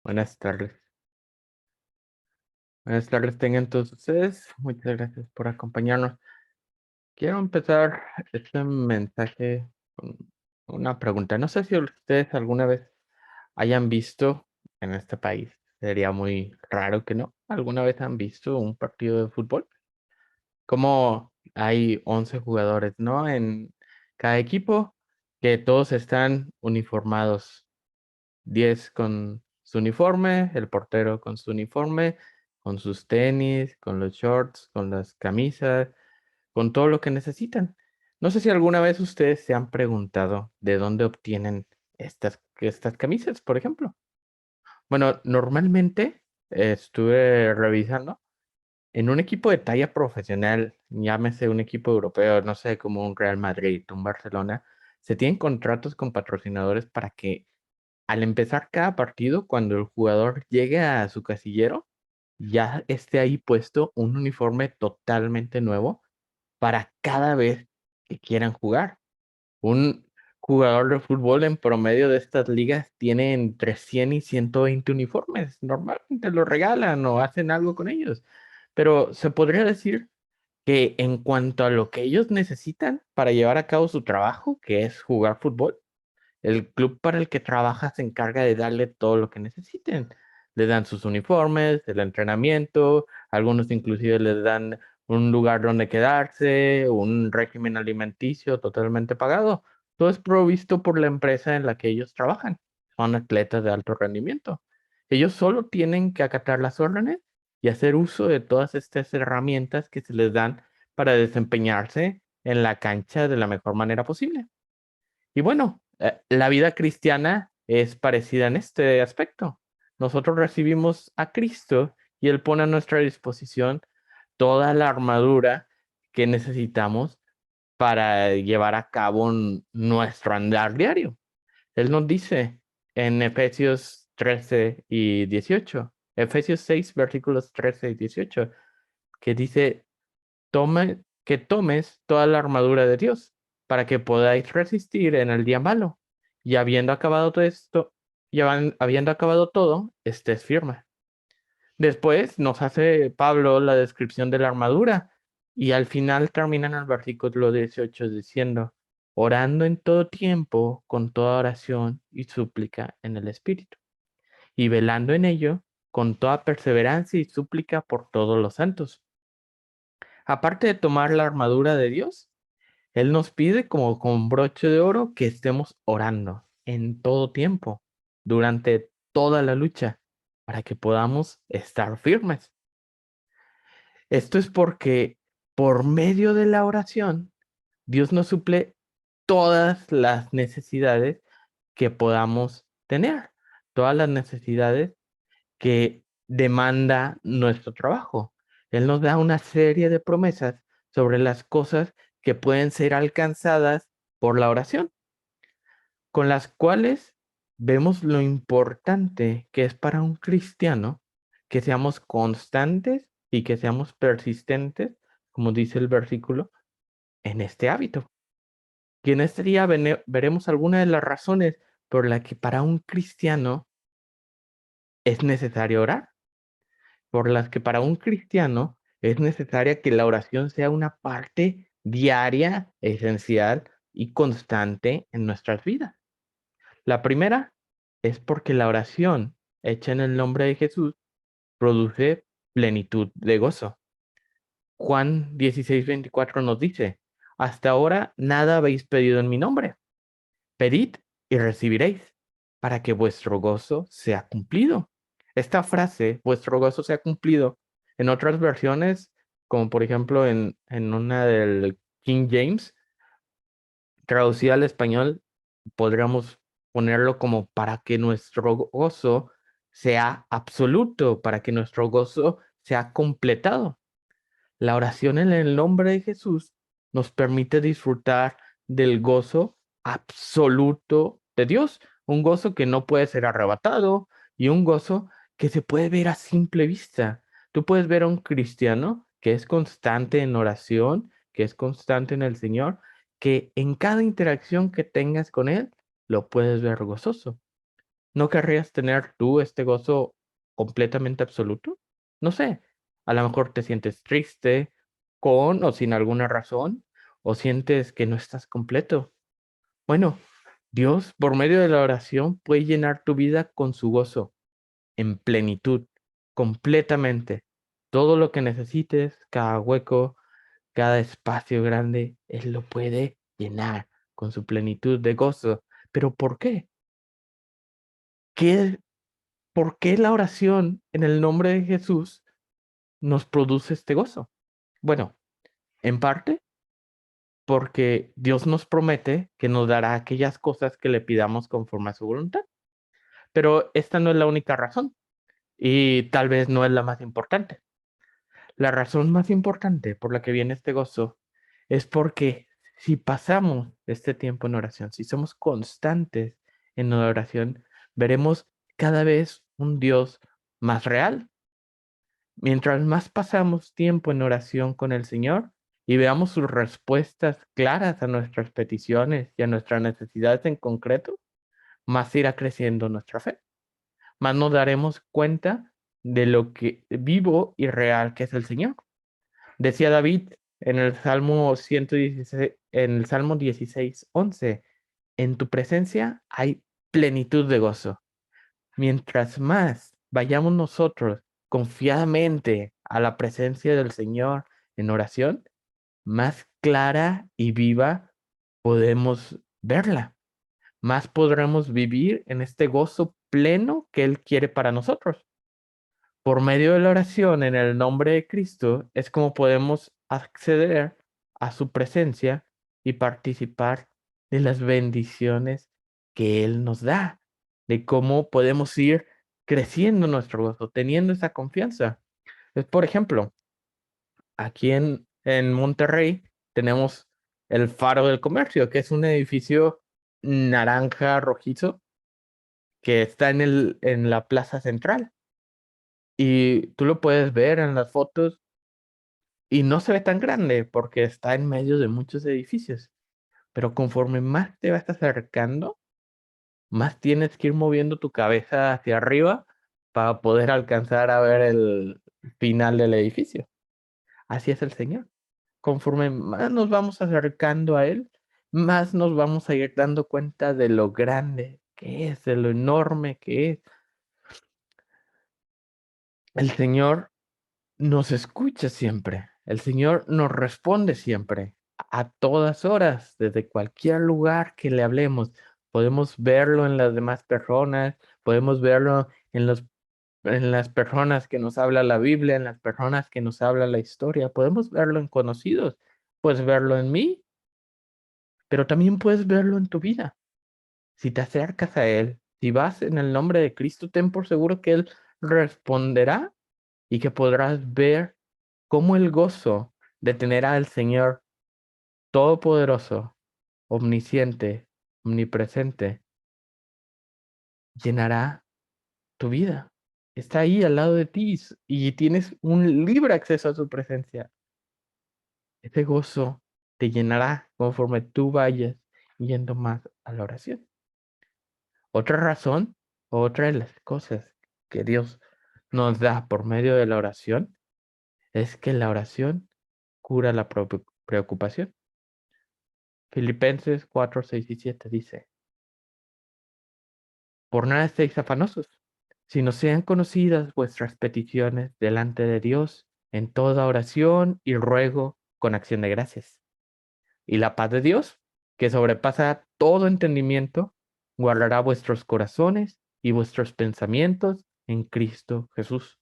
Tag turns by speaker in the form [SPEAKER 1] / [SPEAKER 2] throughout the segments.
[SPEAKER 1] Buenas tardes. Buenas tardes tengan todos ustedes. Muchas gracias por acompañarnos. Quiero empezar este mensaje con una pregunta. No sé si ustedes alguna vez hayan visto en este país, sería muy raro que no, alguna vez han visto un partido de fútbol. Como hay 11 jugadores, ¿no? En cada equipo, que todos están uniformados. 10 con su uniforme, el portero con su uniforme, con sus tenis, con los shorts, con las camisas, con todo lo que necesitan. No sé si alguna vez ustedes se han preguntado de dónde obtienen estas camisas, por ejemplo. Bueno, normalmente estuve revisando en un equipo de talla profesional, llámese un equipo europeo, no sé, como un Real Madrid, un Barcelona, se tienen contratos con patrocinadores para que al empezar cada partido, cuando el jugador llegue a su casillero, ya esté ahí puesto un uniforme totalmente nuevo para cada vez que quieran jugar. Un jugador de fútbol en promedio de estas ligas tiene entre 100 y 120 uniformes. Normalmente los regalan o hacen algo con ellos. Pero se podría decir que en cuanto a lo que ellos necesitan para llevar a cabo su trabajo, que es jugar fútbol, el club para el que trabaja se encarga de darle todo lo que necesiten. Le dan sus uniformes, el entrenamiento, algunos inclusive les dan un lugar donde quedarse, un régimen alimenticio totalmente pagado. Todo es provisto por la empresa en la que ellos trabajan. Son atletas de alto rendimiento. Ellos solo tienen que acatar las órdenes y hacer uso de todas estas herramientas que se les dan para desempeñarse en la cancha de la mejor manera posible. Y bueno, la vida cristiana es parecida en este aspecto. Nosotros recibimos a Cristo y Él pone a nuestra disposición toda la armadura que necesitamos para llevar a cabo nuestro andar diario. Él nos dice en Efesios 13 y 18, Efesios 6, versículos 13 y 18, que dice, que tomes toda la armadura de Dios para que podáis resistir en el día malo. Y habiendo acabado todo esto, habiendo acabado todo, estés firme. Después nos hace Pablo la descripción de la armadura y al final termina en el versículo 18 diciendo, orando en todo tiempo, con toda oración y súplica en el Espíritu, y velando en ello con toda perseverancia y súplica por todos los santos. Aparte de tomar la armadura de Dios, Él nos pide como con broche de oro que estemos orando en todo tiempo, durante toda la lucha, para que podamos estar firmes. Esto es porque por medio de la oración, Dios nos suple todas las necesidades que podamos tener, todas las necesidades que demanda nuestro trabajo. Él nos da una serie de promesas sobre las cosas que pueden ser alcanzadas por la oración, con las cuales vemos lo importante que es para un cristiano que seamos constantes y que seamos persistentes, como dice el versículo, en este hábito. Y en este día veremos algunas de las razones por las que para un cristiano es necesario orar, por las que para un cristiano es necesaria que la oración sea una parte diaria, esencial y constante en nuestras vidas. La primera es porque la oración hecha en el nombre de Jesús produce plenitud de gozo. Juan 16:24 nos dice, hasta ahora nada habéis pedido en mi nombre. Pedid y recibiréis, para que vuestro gozo sea cumplido. Esta frase, vuestro gozo sea cumplido, en otras versiones, como por ejemplo en una del King James, traducida al español, podríamos ponerlo como para que nuestro gozo sea absoluto, para que nuestro gozo sea completado. La oración en el nombre de Jesús nos permite disfrutar del gozo absoluto de Dios, un gozo que no puede ser arrebatado y un gozo que se puede ver a simple vista. Tú puedes ver a un cristiano que es constante en oración, que es constante en el Señor, que en cada interacción que tengas con Él lo puedes ver gozoso. ¿No querrías tener tú este gozo completamente absoluto? No sé, a lo mejor te sientes triste con o sin alguna razón, o sientes que no estás completo. Bueno, Dios, por medio de la oración, puede llenar tu vida con su gozo, en plenitud, completamente. Todo lo que necesites, cada hueco, cada espacio grande, Él lo puede llenar con su plenitud de gozo. ¿Pero por qué? ¿Qué ¿Por qué la oración en el nombre de Jesús nos produce este gozo? Bueno, en parte porque Dios nos promete que nos dará aquellas cosas que le pidamos conforme a su voluntad. Pero esta no es la única razón y tal vez no es la más importante. La razón más importante por la que viene este gozo es porque si pasamos este tiempo en oración, si somos constantes en la oración, veremos cada vez un Dios más real. Mientras más pasamos tiempo en oración con el Señor y veamos sus respuestas claras a nuestras peticiones y a nuestras necesidades en concreto, más irá creciendo nuestra fe. Más nos daremos cuenta de lo que vivo y real que es el Señor. Decía David en el Salmo 116, en el Salmo 16:11, en tu presencia hay plenitud de gozo. Mientras más vayamos nosotros confiadamente a la presencia del Señor en oración, más clara y viva podemos verla, más podremos vivir en este gozo pleno que Él quiere para nosotros. Por medio de la oración en el nombre de Cristo es como podemos acceder a su presencia y participar de las bendiciones que Él nos da, de cómo podemos ir creciendo nuestro gozo, teniendo esa confianza. Es, por ejemplo, aquí en Monterrey tenemos el Faro del Comercio, que es un edificio naranja rojizo que está en la plaza central. Y tú lo puedes ver en las fotos y no se ve tan grande porque está en medio de muchos edificios. Pero conforme más te vas acercando, más tienes que ir moviendo tu cabeza hacia arriba para poder alcanzar a ver el final del edificio. Así es el Señor. Conforme más nos vamos acercando a Él, más nos vamos a ir dando cuenta de lo grande que es, de lo enorme que es. El Señor nos escucha siempre. El Señor nos responde siempre, a todas horas, desde cualquier lugar que le hablemos. Podemos verlo en las demás personas, podemos verlo en las personas que nos habla la Biblia, en las personas que nos habla la historia, podemos verlo en conocidos, puedes verlo en mí, pero también puedes verlo en tu vida. Si te acercas a Él, si vas en el nombre de Cristo, ten por seguro que Él responderá y que podrás ver cómo el gozo de tener al Señor Todopoderoso, omnisciente, omnipresente, llenará tu vida. Está ahí al lado de ti y tienes un libre acceso a su presencia. Ese gozo te llenará conforme tú vayas yendo más a la oración. Otra razón, otra de las cosas que Dios nos da por medio de la oración es que la oración cura la preocupación. Filipenses 4, 6 y 7 dice, por nada estéis afanosos, sino sean conocidas vuestras peticiones delante de Dios en toda oración y ruego con acción de gracias. Y la paz de Dios, que sobrepasa todo entendimiento, guardará vuestros corazones y vuestros pensamientos en Cristo Jesús.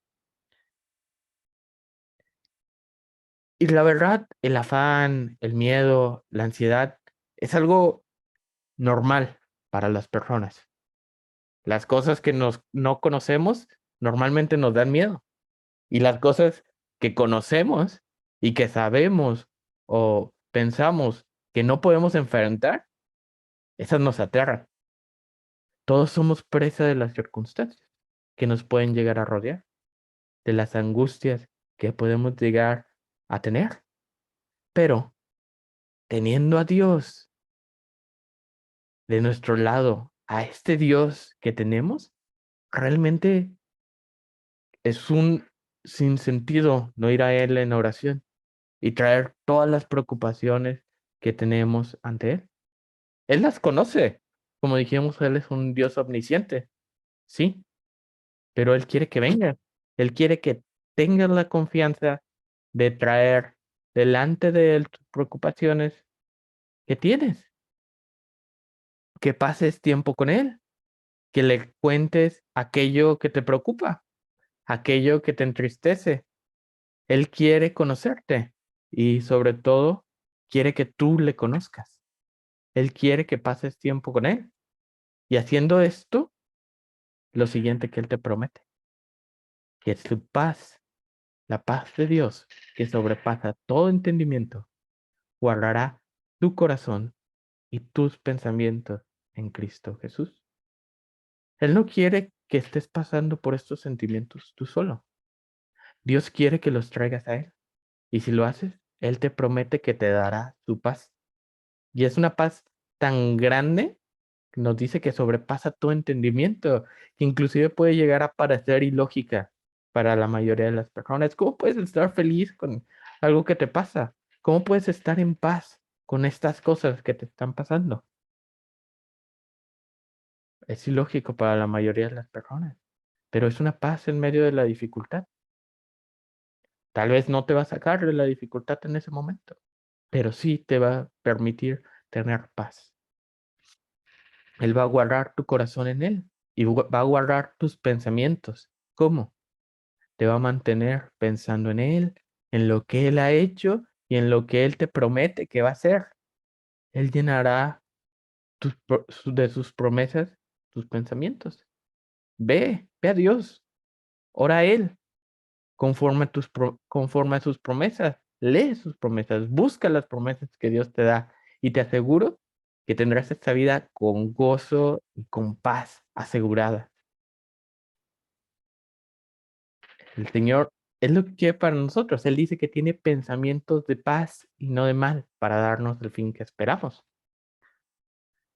[SPEAKER 1] Y la verdad, el afán, el miedo, la ansiedad es algo normal para las personas. Las cosas que no conocemos normalmente nos dan miedo. Y las cosas que conocemos y que sabemos o pensamos que no podemos enfrentar, esas nos aterran. Todos somos presa de las circunstancias que nos pueden llegar a rodear, de las angustias que podemos llegar a tener. Pero teniendo a Dios de nuestro lado a este Dios que tenemos, realmente es un sinsentido no ir a Él en oración y traer todas las preocupaciones que tenemos ante Él. Él las conoce. Como dijimos, Él es un Dios omnisciente, sí, pero Él quiere que vengas. Él quiere que tengas la confianza de traer delante de Él tus preocupaciones que tienes, que pases tiempo con Él, que le cuentes aquello que te preocupa, aquello que te entristece. Él quiere conocerte y sobre todo quiere que tú le conozcas. Él quiere que pases tiempo con Él. Y haciendo esto, lo siguiente que Él te promete, que su paz, la paz de Dios, que sobrepasa todo entendimiento, guardará tu corazón y tus pensamientos en Cristo Jesús. Él no quiere que estés pasando por estos sentimientos tú solo. Dios quiere que los traigas a Él. Y si lo haces, Él te promete que te dará su paz. Y es una paz tan grande que nos dice que sobrepasa todo entendimiento, que inclusive puede llegar a parecer ilógica para la mayoría de las personas. ¿Cómo puedes estar feliz con algo que te pasa? ¿Cómo puedes estar en paz con estas cosas que te están pasando? Es ilógico para la mayoría de las personas, pero es una paz en medio de la dificultad. Tal vez no te va a sacar de la dificultad en ese momento, pero sí te va a permitir tener paz. Él va a guardar tu corazón en Él y va a guardar tus pensamientos. ¿Cómo? Te va a mantener pensando en Él, en lo que Él ha hecho y en lo que Él te promete que va a hacer. Él llenará de sus promesas tus pensamientos. Ve a Dios, ora a Él, conforme a sus promesas. Lee sus promesas, busca las promesas que Dios te da y te aseguro que tendrás esta vida con gozo y con paz asegurada. El Señor es lo que quiere para nosotros. Él dice que tiene pensamientos de paz y no de mal para darnos el fin que esperamos.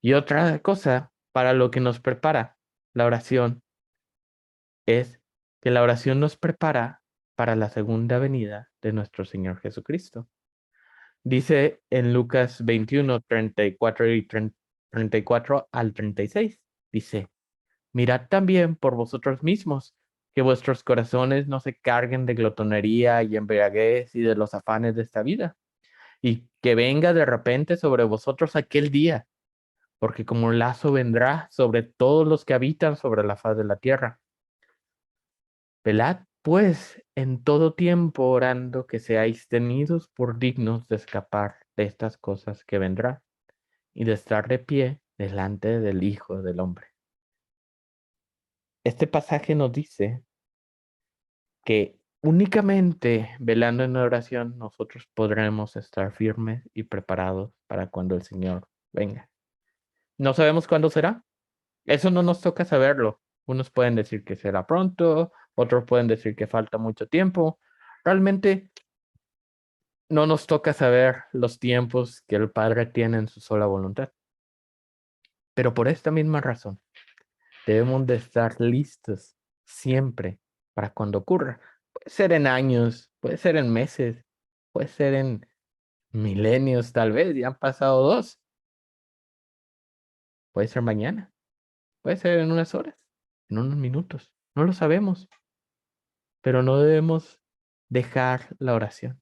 [SPEAKER 1] Y otra cosa para lo que nos prepara la oración es que la oración nos prepara para la segunda venida de nuestro Señor Jesucristo. Dice en Lucas 21, 34 y 34 al 36, dice, mirad también por vosotros mismos, que vuestros corazones no se carguen de glotonería y embriaguez y de los afanes de esta vida, y que venga de repente sobre vosotros aquel día, porque como un lazo vendrá sobre todos los que habitan sobre la faz de la tierra. Velad, pues, en todo tiempo orando que seáis tenidos por dignos de escapar de estas cosas que vendrán y de estar de pie delante del Hijo del Hombre. Este pasaje nos dice que únicamente velando en oración nosotros podremos estar firmes y preparados para cuando el Señor venga. No sabemos cuándo será. Eso no nos toca saberlo. Unos pueden decir que será pronto, otros pueden decir que falta mucho tiempo. Realmente no nos toca saber los tiempos que el Padre tiene en su sola voluntad. Pero por esta misma razón, debemos de estar listos siempre para cuando ocurra. Puede ser en años, puede ser en meses, puede ser en milenios tal vez, ya han pasado 2, puede ser mañana, puede ser en unas horas, en unos minutos, no lo sabemos, pero no debemos dejar la oración.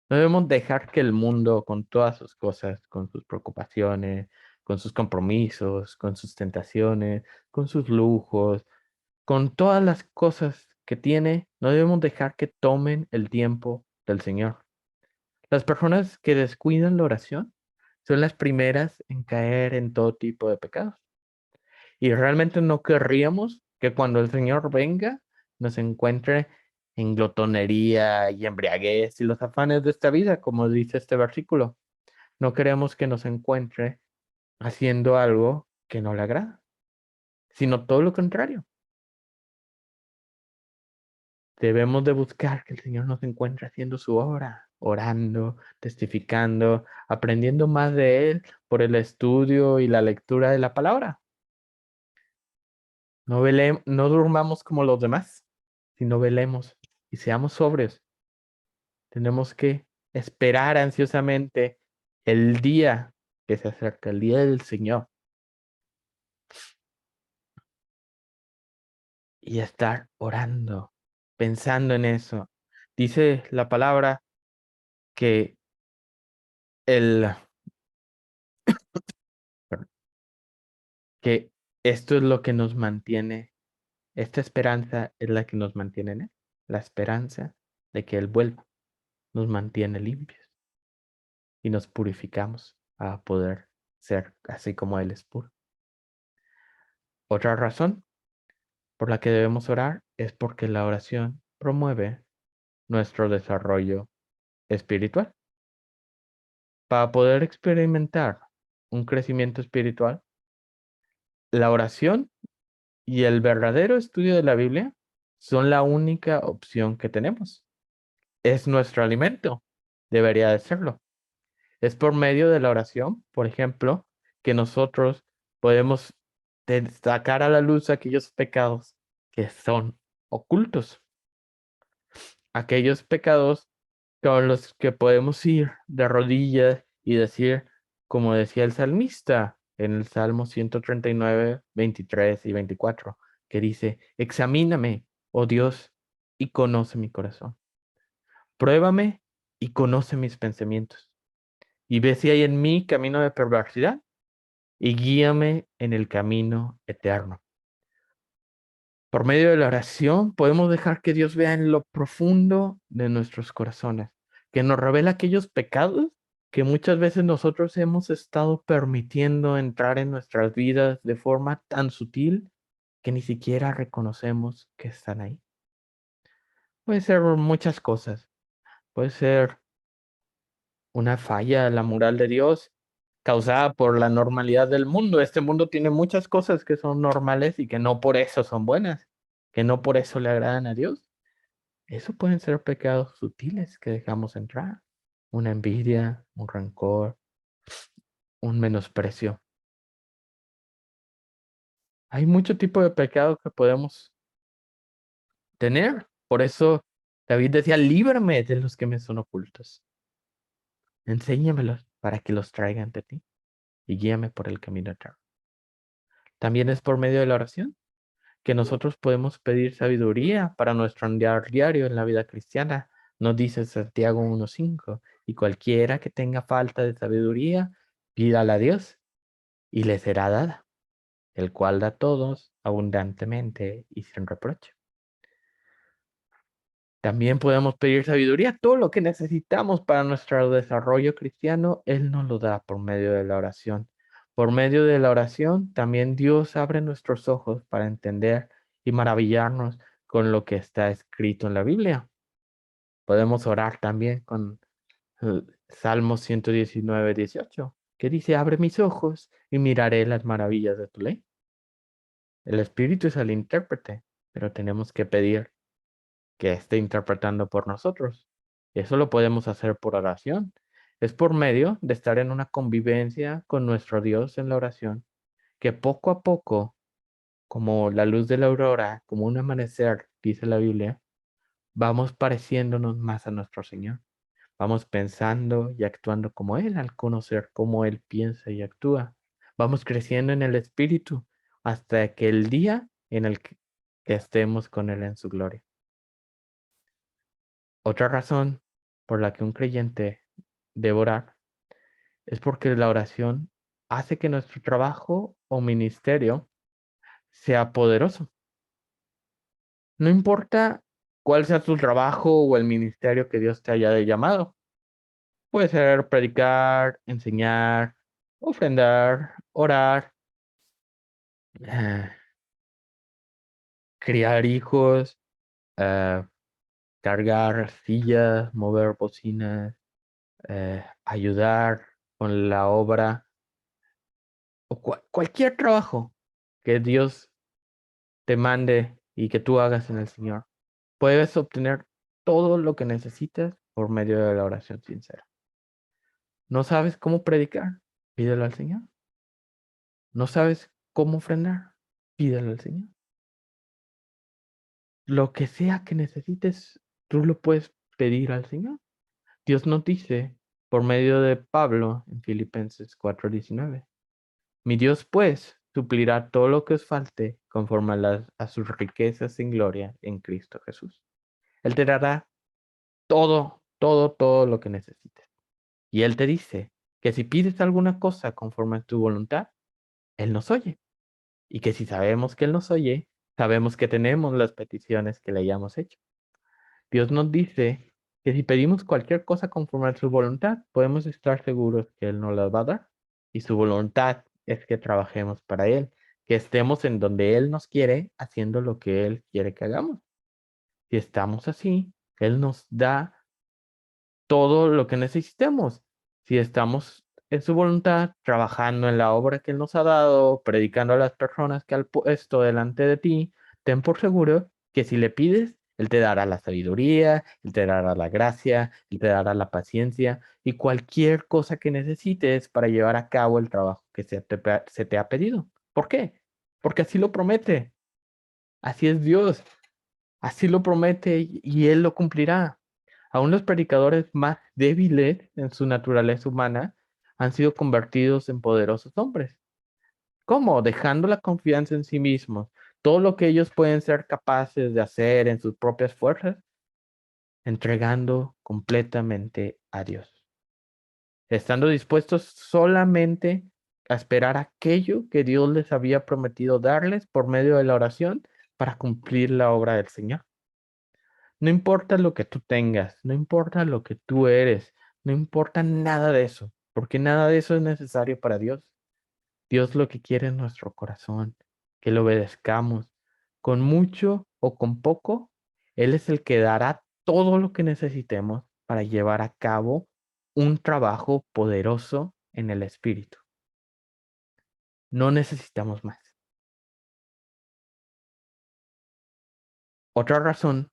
[SPEAKER 1] No debemos dejar que el mundo, con todas sus cosas, con sus preocupaciones, con sus compromisos, con sus tentaciones, con sus lujos, con todas las cosas que tiene, no debemos dejar que tomen el tiempo del Señor. Las personas que descuidan la oración son las primeras en caer en todo tipo de pecados. Y realmente no querríamos que cuando el Señor venga nos encuentre en glotonería y embriaguez y los afanes de esta vida, como dice este versículo. No queremos que nos encuentre haciendo algo que no le agrada, sino todo lo contrario. Debemos de buscar que el Señor nos encuentre haciendo su obra, orando, testificando, aprendiendo más de Él por el estudio y la lectura de la palabra. No durmamos como los demás, sino velemos y seamos sobrios. Tenemos que esperar ansiosamente el día que se acerca, el día del Señor, y estar orando, pensando en eso. Dice la palabra que el que esto es lo que nos mantiene, esta esperanza es la que nos mantiene en él. La esperanza de que Él vuelva nos mantiene limpios y nos purificamos a poder ser así como Él es puro. Otra razón por la que debemos orar es porque la oración promueve nuestro desarrollo espiritual. Para poder experimentar un crecimiento espiritual, la oración y el verdadero estudio de la Biblia son la única opción que tenemos. Es nuestro alimento, debería de serlo. Es por medio de la oración, por ejemplo, que nosotros podemos sacar a la luz aquellos pecados que son ocultos, aquellos pecados con los que podemos ir de rodillas y decir, como decía el salmista en el Salmo 139, 23 y 24, que dice, examíname, oh Dios, y conoce mi corazón. Pruébame y conoce mis pensamientos. Y ve si hay en mí camino de perversidad y guíame en el camino eterno. Por medio de la oración podemos dejar que Dios vea en lo profundo de nuestros corazones, que nos revela aquellos pecados que muchas veces nosotros hemos estado permitiendo entrar en nuestras vidas de forma tan sutil que ni siquiera reconocemos que están ahí. Puede ser muchas cosas. Puede ser una falla en la moral de Dios causada por la normalidad del mundo. Este mundo tiene muchas cosas que son normales y que no por eso son buenas, que no por eso le agradan a Dios. Eso pueden ser pecados sutiles que dejamos entrar. Una envidia, un rencor, un menosprecio. Hay mucho tipo de pecado que podemos tener. Por eso David decía, líbrame de los que me son ocultos. Enséñamelos para que los traiga ante ti y guíame por el camino eterno. También es por medio de la oración que nosotros podemos pedir sabiduría para nuestro andar diario en la vida cristiana. Nos dice Santiago 1:5, y cualquiera que tenga falta de sabiduría, pídala a Dios y le será dada, el cual da a todos abundantemente y sin reproche. También podemos pedir sabiduría, todo lo que necesitamos para nuestro desarrollo cristiano, Él nos lo da por medio de la oración. Por medio de la oración, también Dios abre nuestros ojos para entender y maravillarnos con lo que está escrito en la Biblia. Podemos orar también con Salmo 119:18, que dice, abre mis ojos y miraré las maravillas de tu ley. El Espíritu es el intérprete, pero tenemos que pedir que esté interpretando por nosotros. Y eso lo podemos hacer por oración. Es por medio de estar en una convivencia con nuestro Dios en la oración, que poco a poco, como la luz de la aurora, como un amanecer, dice la Biblia, vamos pareciéndonos más a nuestro Señor. Vamos pensando y actuando como Él al conocer cómo Él piensa y actúa. Vamos creciendo en el Espíritu hasta que el día en el que estemos con Él en su gloria. Otra razón por la que un creyente debe orar es porque la oración hace que nuestro trabajo o ministerio sea poderoso. No importa cuál sea tu trabajo o el ministerio que Dios te haya llamado. Puede ser predicar, enseñar, ofrendar, orar, eh, criar hijos, eh, cargar sillas, mover bocinas, ayudar con la obra o cualquier trabajo que Dios te mande y que tú hagas en el Señor, puedes obtener todo lo que necesitas por medio de la oración sincera. ¿No sabes cómo predicar? Pídelo al Señor. ¿No sabes cómo ofrendar? Pídelo al Señor. lo que sea que necesites, tú lo puedes pedir al Señor. Dios nos dice por medio de Pablo en Filipenses 4:19. Mi Dios, pues, suplirá todo lo que os falte conforme a sus riquezas en gloria en Cristo Jesús. Él te dará todo, todo, todo lo que necesites. Y Él te dice que si pides alguna cosa conforme a tu voluntad, Él nos oye. Y que si sabemos que Él nos oye, sabemos que tenemos las peticiones que le hayamos hecho. Dios nos dice que si pedimos cualquier cosa conforme a su voluntad, podemos estar seguros que Él nos las va a dar. Y su voluntad es que trabajemos para Él, que estemos en donde Él nos quiere, haciendo lo que Él quiere que hagamos. Si estamos así, Él nos da todo lo que necesitemos. Si estamos en su voluntad, trabajando en la obra que Él nos ha dado, predicando a las personas que ha puesto delante de ti, ten por seguro que si le pides, Él te dará la sabiduría, Él te dará la gracia, Él te dará la paciencia y cualquier cosa que necesites para llevar a cabo el trabajo que se te ha pedido. ¿Por qué? Porque así lo promete. Así es Dios. Así lo promete y Él lo cumplirá. Aún los predicadores más débiles en su naturaleza humana han sido convertidos en poderosos hombres. ¿Cómo? Dejando la confianza en sí mismos, todo lo que ellos pueden ser capaces de hacer en sus propias fuerzas, entregando completamente a Dios, estando dispuestos solamente a esperar aquello que Dios les había prometido darles por medio de la oración para cumplir la obra del Señor. No importa lo que tú tengas, no importa lo que tú eres, no importa nada de eso, porque nada de eso es necesario para Dios. Dios lo que quiere es nuestro corazón, que lo obedezcamos. Con mucho o con poco, Él es el que dará todo lo que necesitemos para llevar a cabo un trabajo poderoso en el Espíritu. No necesitamos más. Otra razón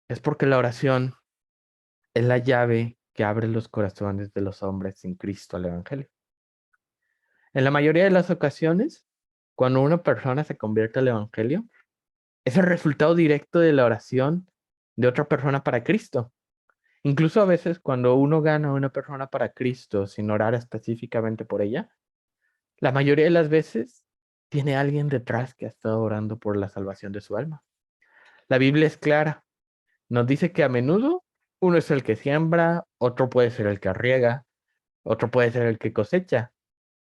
[SPEAKER 1] es porque la oración es la llave que abre los corazones de los hombres sin Cristo al Evangelio. En la mayoría de las ocasiones, cuando una persona se convierte al Evangelio, es el resultado directo de la oración de otra persona para Cristo. Incluso a veces cuando uno gana a una persona para Cristo sin orar específicamente por ella, la mayoría de las veces tiene alguien detrás que ha estado orando por la salvación de su alma. La Biblia es clara. Nos dice que a menudo uno es el que siembra, otro puede ser el que riega, otro puede ser el que cosecha,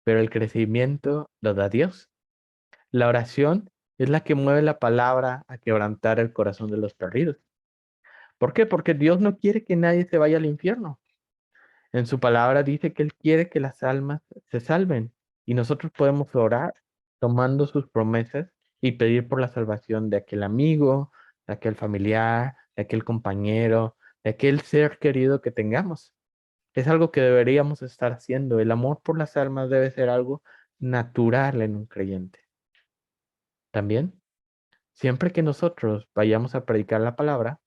[SPEAKER 1] pero el crecimiento lo da Dios. La oración es la que mueve la palabra a quebrantar el corazón de los perdidos. ¿Por qué? Porque Dios no quiere que nadie se vaya al infierno. En su palabra dice que Él quiere que las almas se salven y nosotros podemos orar tomando sus promesas y pedir por la salvación de aquel amigo, de aquel familiar, de aquel compañero, de aquel ser querido que tengamos. Es algo que deberíamos estar haciendo. El amor por las almas debe ser algo natural en un creyente. También, siempre que nosotros vayamos a predicar la palabra,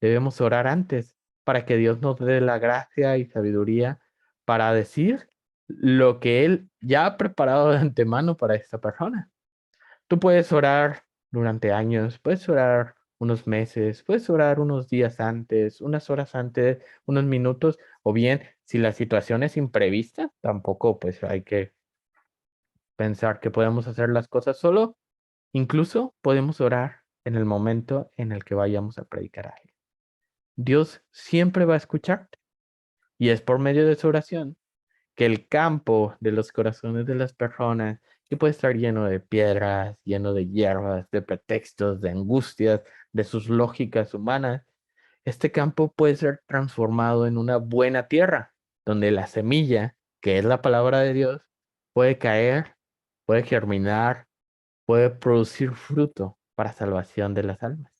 [SPEAKER 1] debemos orar antes para que Dios nos dé la gracia y sabiduría para decir lo que Él ya ha preparado de antemano para esta persona. Tú puedes orar durante años, puedes orar unos meses, puedes orar unos días antes, unas horas antes, unos minutos, o bien si la situación es imprevista, tampoco pues hay que pensar que podemos hacer las cosas solo. Incluso podemos orar en el momento en el que vayamos a predicar a alguien. Dios siempre va a escucharte y es por medio de su oración que el campo de los corazones de las personas, que puede estar lleno de piedras, lleno de hierbas, de pretextos, de angustias, de sus lógicas humanas, este campo puede ser transformado en una buena tierra, donde la semilla, que es la palabra de Dios, puede caer, puede germinar, puede producir fruto para salvación de las almas.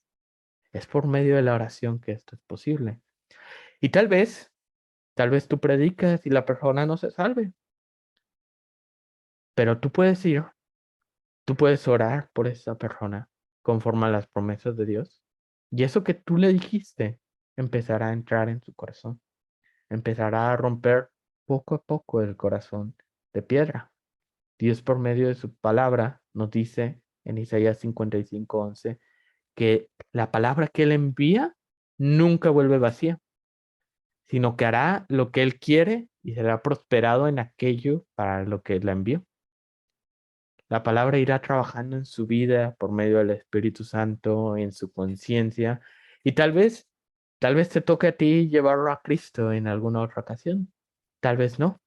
[SPEAKER 1] Es por medio de la oración que esto es posible. Y tal vez tú predicas y la persona no se salve, pero tú puedes ir, tú puedes orar por esa persona conforme a las promesas de Dios. Y eso que tú le dijiste empezará a entrar en su corazón, empezará a romper poco a poco el corazón de piedra. Dios por medio de su palabra nos dice en Isaías 55:11 que la palabra que Él envía nunca vuelve vacía, sino que hará lo que Él quiere y será prosperado en aquello para lo que la envió. La palabra irá trabajando en su vida por medio del Espíritu Santo, en su conciencia, y tal vez te toque a ti llevarlo a Cristo en alguna otra ocasión, tal vez no,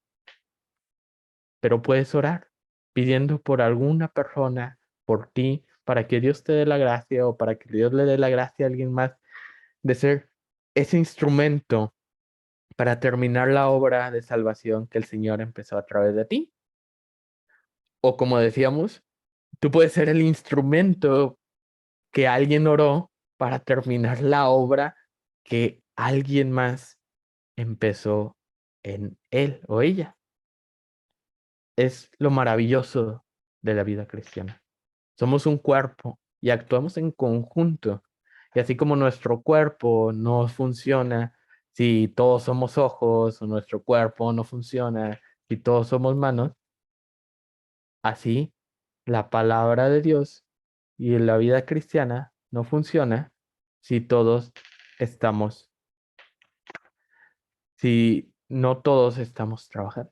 [SPEAKER 1] pero puedes orar pidiendo por alguna persona, por ti, para que Dios te dé la gracia o para que Dios le dé la gracia a alguien más de ser ese instrumento para terminar la obra de salvación que el Señor empezó a través de ti. O como decíamos, tú puedes ser el instrumento que alguien oró para terminar la obra que alguien más empezó en él o ella. Es lo maravilloso de la vida cristiana. Somos un cuerpo y actuamos en conjunto. Y así como nuestro cuerpo no funciona si todos somos ojos, o nuestro cuerpo no funciona si todos somos manos, así la palabra de Dios y la vida cristiana no funciona si todos estamos, si no todos estamos trabajando.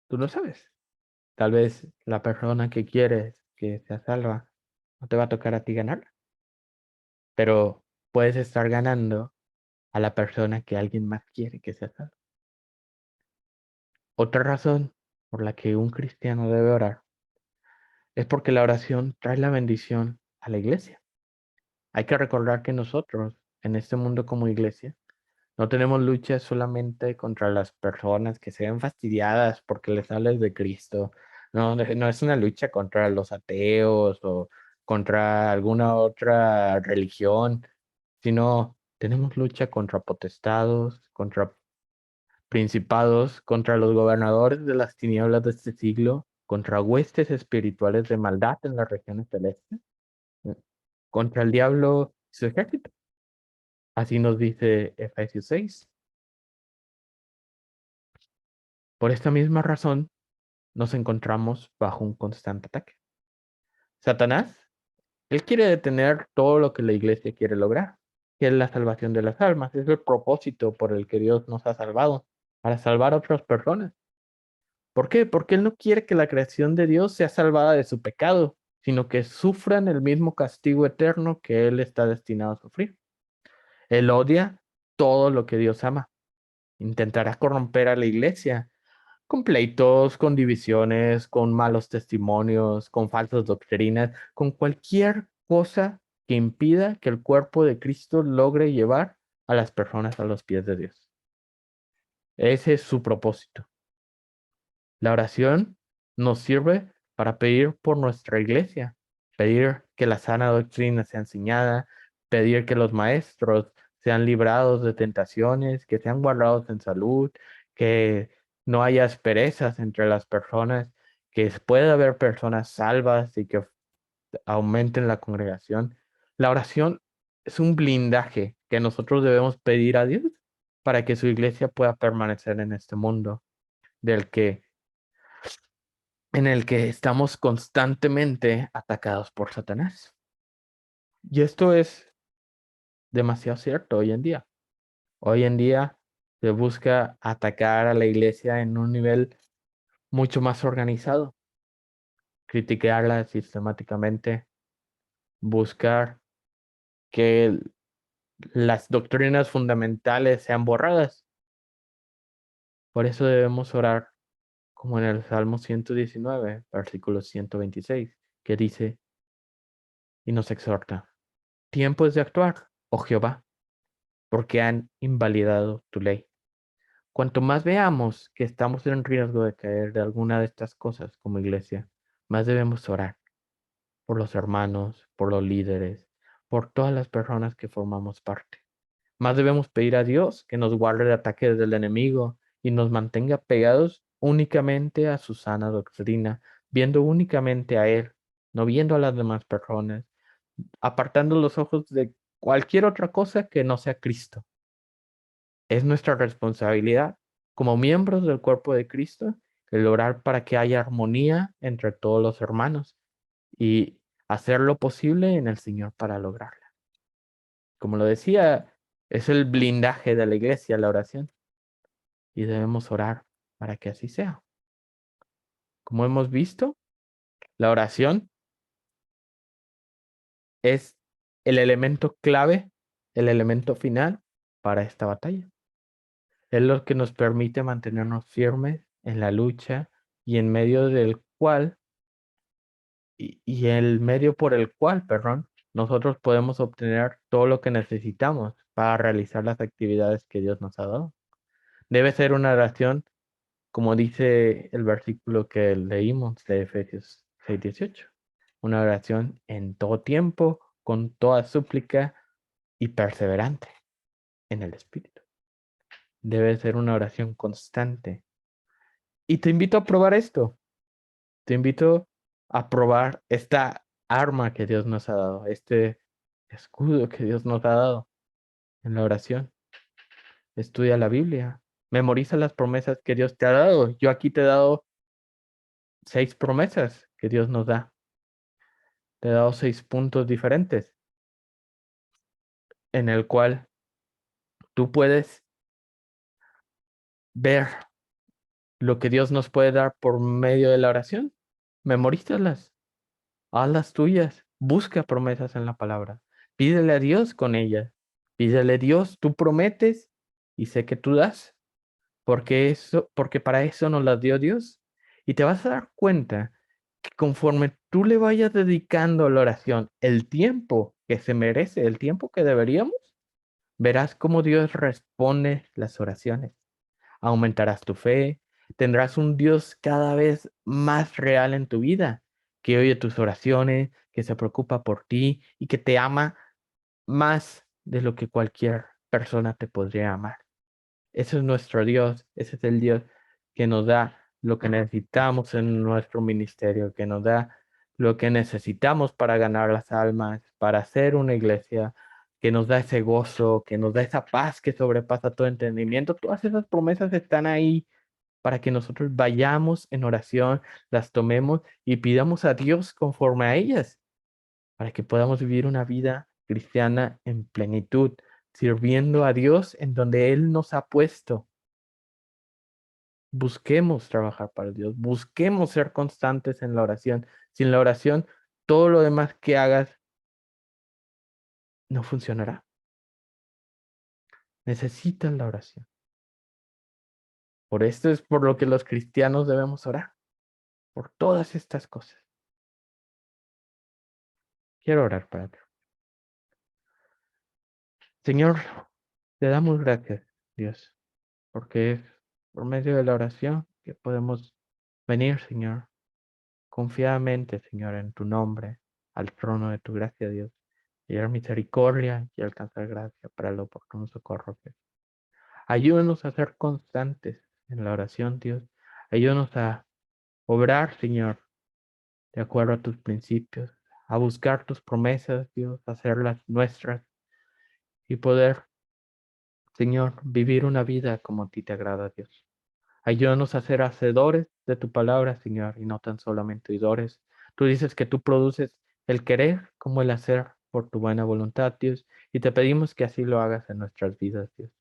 [SPEAKER 1] Tú no sabes. Tal vez la persona que quieres que sea salva no te va a tocar a ti ganar, pero puedes estar ganando a la persona que alguien más quiere que sea salva. Otra razón por la que un cristiano debe orar es porque la oración trae la bendición a la iglesia. Hay que recordar que nosotros, en este mundo como iglesia, no tenemos lucha solamente contra las personas que se ven fastidiadas porque les hables de Cristo. No, no es una lucha contra los ateos o contra alguna otra religión, sino tenemos lucha contra potestados, contra principados, contra los gobernadores de las tinieblas de este siglo, contra huestes espirituales de maldad en las regiones celestes, contra el diablo y su ejército. Así nos dice Efesios 6. Por esta misma razón, nos encontramos bajo un constante ataque. Satanás, él quiere detener todo lo que la iglesia quiere lograr, que es la salvación de las almas. Es el propósito por el que Dios nos ha salvado, para salvar a otras personas. ¿Por qué? Porque Él no quiere que la creación de Dios sea salvada de su pecado, sino que sufran el mismo castigo eterno que Él está destinado a sufrir. Él odia todo lo que Dios ama. Intentará corromper a la iglesia con pleitos, con divisiones, con malos testimonios, con falsas doctrinas, con cualquier cosa que impida que el cuerpo de Cristo logre llevar a las personas a los pies de Dios. Ese es su propósito. La oración nos sirve para pedir por nuestra iglesia, pedir que la sana doctrina sea enseñada, pedir que los maestros sean librados de tentaciones, que sean guardados en salud, que no haya asperezas entre las personas, que pueda haber personas salvas y que aumenten la congregación. La oración es un blindaje que nosotros debemos pedir a Dios para que su iglesia pueda permanecer en este mundo del que en el que estamos constantemente atacados por Satanás. Y esto es demasiado cierto hoy en día. Hoy en día se busca atacar a la iglesia en un nivel mucho más organizado, criticarla sistemáticamente, buscar que las doctrinas fundamentales sean borradas. Por eso debemos orar como en el Salmo 119, versículo 126, que dice y nos exhorta: tiempo es de actuar, oh Jehová, porque han invalidado tu ley. Cuanto más veamos que estamos en riesgo de caer de alguna de estas cosas como iglesia, más debemos orar por los hermanos, por los líderes, por todas las personas que formamos parte. Más debemos pedir a Dios que nos guarde de ataques del enemigo y nos mantenga pegados únicamente a su sana doctrina, viendo únicamente a Él, no viendo a las demás personas, apartando los ojos de cualquier otra cosa que no sea Cristo. Es nuestra responsabilidad como miembros del cuerpo de Cristo el orar para que haya armonía entre todos los hermanos y hacer lo posible en el Señor para lograrla. Como lo decía, es el blindaje de la iglesia, la oración, y debemos orar para que así sea. Como hemos visto, la oración es el elemento clave, el elemento final para esta batalla. Es lo que nos permite mantenernos firmes en la lucha y en medio del cual, y el medio por el cual, perdón, nosotros podemos obtener todo lo que necesitamos para realizar las actividades que Dios nos ha dado. Debe ser una oración, como dice el versículo que leímos de Efesios 6:18, una oración en todo tiempo, con toda súplica y perseverante en el Espíritu. Debe ser una oración constante. Y te invito a probar esto. Te invito a probar esta arma que Dios nos ha dado, este escudo que Dios nos ha dado en la oración. Estudia la Biblia, memoriza las promesas que Dios te ha dado. Yo aquí te he dado 6 promesas que Dios nos da. Te he dado 6 puntos diferentes en el cual tú puedes ver lo que Dios nos puede dar por medio de la oración. Memorízalas, hazlas tuyas, busca promesas en la palabra, pídele a Dios con ellas, pídele a Dios, tú prometes y sé que tú das, porque para eso nos las dio Dios. Y te vas a dar cuenta que conforme tú le vayas dedicando a la oración el tiempo que se merece, el tiempo que deberíamos, verás cómo Dios responde las oraciones. Aumentarás tu fe, tendrás un Dios cada vez más real en tu vida, que oye tus oraciones, que se preocupa por ti y que te ama más de lo que cualquier persona te podría amar. Ese es nuestro Dios, ese es el Dios que nos da lo que necesitamos en nuestro ministerio, que nos da lo que necesitamos para ganar las almas, para hacer una iglesia, que nos da ese gozo, que nos da esa paz que sobrepasa todo entendimiento. Todas esas promesas están ahí para que nosotros vayamos en oración, las tomemos y pidamos a Dios conforme a ellas, para que podamos vivir una vida cristiana en plenitud, sirviendo a Dios en donde Él nos ha puesto. Busquemos trabajar para Dios, busquemos ser constantes en la oración. Sin la oración, todo lo demás que hagas no funcionará. Necesitas la oración. Por esto es por lo que los cristianos debemos orar, por todas estas cosas. Quiero orar para ti. Señor, te damos gracias, Dios, porque es por medio de la oración que podemos venir, Señor, confiadamente, Señor, en tu nombre, al trono de tu gracia, Dios, y hallar misericordia y alcanzar gracia para el oportuno socorro. Dios. Ayúdanos a ser constantes en la oración, Dios. Ayúdanos a obrar, Señor, de acuerdo a tus principios, a buscar tus promesas, Dios, a hacerlas nuestras y poder, Señor, vivir una vida como a ti te agrada, Dios. Ayúdanos a ser hacedores de tu palabra, Señor, y no tan solamente oidores. Tú dices que tú produces el querer como el hacer por tu buena voluntad, Dios, y te pedimos que así lo hagas en nuestras vidas, Dios.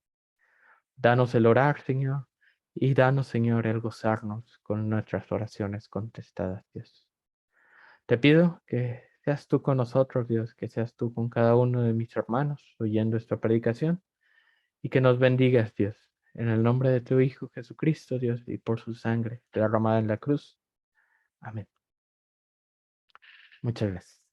[SPEAKER 1] Danos el orar, Señor, y danos, Señor, el gozarnos con nuestras oraciones contestadas, Dios. Te pido que seas tú con nosotros, Dios, que seas tú con cada uno de mis hermanos oyendo esta predicación y que nos bendigas, Dios, en el nombre de tu Hijo Jesucristo, Dios, y por su sangre derramada en la cruz. Amén. Muchas gracias.